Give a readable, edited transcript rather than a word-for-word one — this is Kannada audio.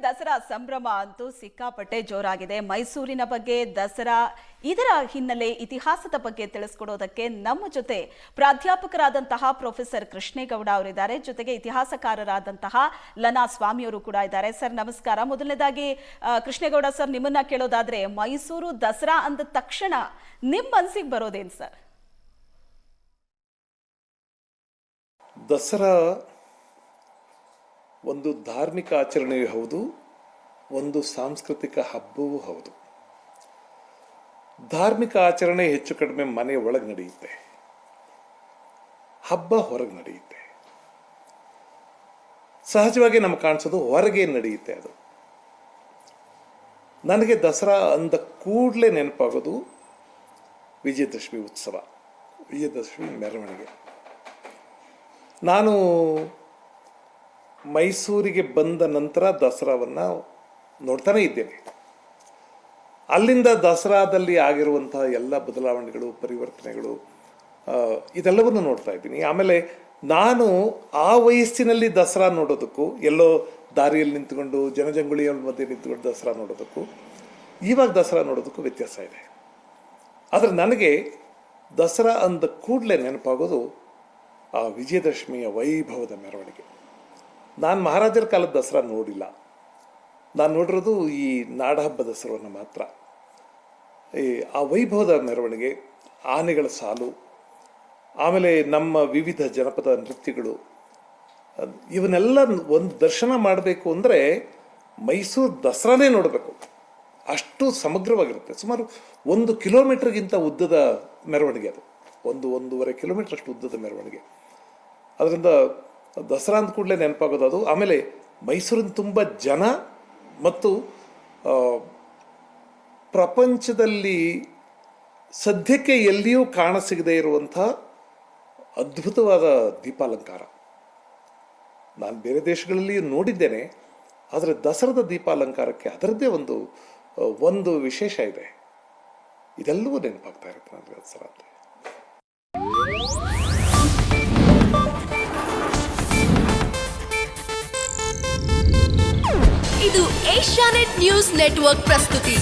ದಸರಾ ಸಂಭ್ರಮ ಅಂತೂ ಸಿಕ್ಕಾಪಟ್ಟೆ ಜೋರಾಗಿದೆ. ಮೈಸೂರಿನ ಬಗ್ಗೆ, ದಸರಾ ಇದರ ಹಿನ್ನೆಲೆ, ಇತಿಹಾಸದ ಬಗ್ಗೆ ತಿಳಿಸ್ಕೊಡೋದಕ್ಕೆ ನಮ್ಮ ಜೊತೆ ಪ್ರಾಧ್ಯಾಪಕರಾದಂತಹ ಪ್ರೊಫೆಸರ್ ಕೃಷ್ಣೇಗೌಡ ಅವರಿದ್ದಾರೆ. ಜೊತೆಗೆ ಇತಿಹಾಸಕಾರರಾದಂತಹ ಲನಾ ಸ್ವಾಮಿಯವರು ಕೂಡ ಇದ್ದಾರೆ. ಸರ್ ನಮಸ್ಕಾರ. ಮೊದಲನೇದಾಗಿ ಕೃಷ್ಣೇಗೌಡ ಸರ್, ನಿಮ್ಮನ್ನ ಕೇಳೋದಾದ್ರೆ ಮೈಸೂರು ದಸರಾ ಅಂದ ತಕ್ಷಣ ನಿಮ್ಮ ಮನಸ್ಸಿಗೆ ಬರೋದೇನು ಸರ್? ದಸರಾ ಒಂದು ಧಾರ್ಮಿಕ ಆಚರಣೆಯೂ ಹೌದು, ಒಂದು ಸಾಂಸ್ಕೃತಿಕ ಹಬ್ಬವೂ ಹೌದು. ಧಾರ್ಮಿಕ ಆಚರಣೆ ಹೆಚ್ಚು ಕಡಿಮೆ ಮನೆ ಒಳಗೆ ನಡೆಯುತ್ತೆ, ಹಬ್ಬ ಹೊರಗೆ ನಡೆಯುತ್ತೆ. ಸಹಜವಾಗಿ ನಮಗೆ ಕಾಣಿಸೋದು ಹೊರಗೆ ನಡೆಯುತ್ತೆ. ಅದು ನನಗೆ ದಸರಾ ಅಂದ ಕೂಡಲೇ ನೆನಪಾಗೋದು ವಿಜಯದಶಮಿ ಉತ್ಸವ, ವಿಜಯದಶಮಿ ಮೆರವಣಿಗೆ. ನಾನು ಮೈಸೂರಿಗೆ ಬಂದ ನಂತರ ದಸರಾವನ್ನು ನೋಡ್ತಾನೆ ಇದ್ದೇನೆ. ಅಲ್ಲಿಂದ ದಸರಾದಲ್ಲಿ ಆಗಿರುವಂತಹ ಎಲ್ಲ ಬದಲಾವಣೆಗಳು, ಪರಿವರ್ತನೆಗಳು ಇದೆಲ್ಲವನ್ನು ನೋಡ್ತಾ ಇದ್ದೀನಿ. ಆಮೇಲೆ ನಾನು ಆ ವಯಸ್ಸಿನಲ್ಲಿ ದಸರಾ ನೋಡೋದಕ್ಕೂ, ಎಲ್ಲೋ ದಾರಿಯಲ್ಲಿ ನಿಂತ್ಕೊಂಡು ಜನಜಂಗುಳಿಯ ಮಧ್ಯೆ ನಿಂತ್ಕೊಂಡು ದಸರಾ ನೋಡೋದಕ್ಕೂ, ಇವಾಗ ದಸರಾ ನೋಡೋದಕ್ಕೂ ವ್ಯತ್ಯಾಸ ಇದೆ. ಆದರೆ ನನಗೆ ದಸರಾ ಅಂದ ಕೂಡಲೇ ನೆನಪಾಗೋದು ಆ ವಿಜಯದಶಮಿಯ ವೈಭವದ ಮೆರವಣಿಗೆ. ನಾನು ಮಹಾರಾಜರ ಕಾಲದ ದಸರಾ ನೋಡಿಲ್ಲ, ನಾನು ನೋಡಿರೋದು ಈ ನಾಡಹಬ್ಬ ದಸರಾವನ್ನು ಮಾತ್ರ. ಆ ವೈಭವದ ಮೆರವಣಿಗೆ, ಆನೆಗಳ ಸಾಲು, ಆಮೇಲೆ ನಮ್ಮ ವಿವಿಧ ಜನಪದ ನೃತ್ಯಗಳು, ಇವನ್ನೆಲ್ಲ ಒಂದು ದರ್ಶನ ಮಾಡಬೇಕು ಅಂದರೆ ಮೈಸೂರು ದಸರಾನೇ ನೋಡಬೇಕು. ಅಷ್ಟು ಸಮಗ್ರವಾಗಿರುತ್ತೆ. ಸುಮಾರು 1 ಕಿಲೋಮೀಟರ್ಗಿಂತ ಉದ್ದದ ಮೆರವಣಿಗೆ ಅದು. 1-1.5 ಕಿಲೋಮೀಟರ್ ಅಷ್ಟು ಉದ್ದದ ಮೆರವಣಿಗೆ. ಅದರಿಂದ ದಸರಾ ಅಂದ ಕೂಡಲೇ ನೆನಪಾಗೋದು ಅದು. ಆಮೇಲೆ ಮೈಸೂರಿನ ತುಂಬ ಜನ ಮತ್ತು ಪ್ರಪಂಚದಲ್ಲಿ ಸದ್ಯಕ್ಕೆ ಎಲ್ಲಿಯೂ ಕಾಣಸಿಗದೇ ಇರುವಂಥ ಅದ್ಭುತವಾದ ದೀಪಾಲಂಕಾರ. ನಾನು ಬೇರೆ ದೇಶಗಳಲ್ಲಿ ನೋಡಿದ್ದೇನೆ, ಆದರೆ ದಸರಾದ ದೀಪಾಲಂಕಾರಕ್ಕೆ ಅದರದ್ದೇ ಒಂದು ವಿಶೇಷ ಇದೆ. ಇದೆಲ್ಲವೂ ನೆನಪಾಗ್ತಾ ಇರುತ್ತೆ ನನಗೆ ದಸರಾ ಅಂದರೆ. ಇದು ಏಷ್ಯಾನೆಟ್ ನ್ಯೂಸ್ ನೆಟ್ವರ್ಕ್ ಪ್ರಸ್ತುತಿ.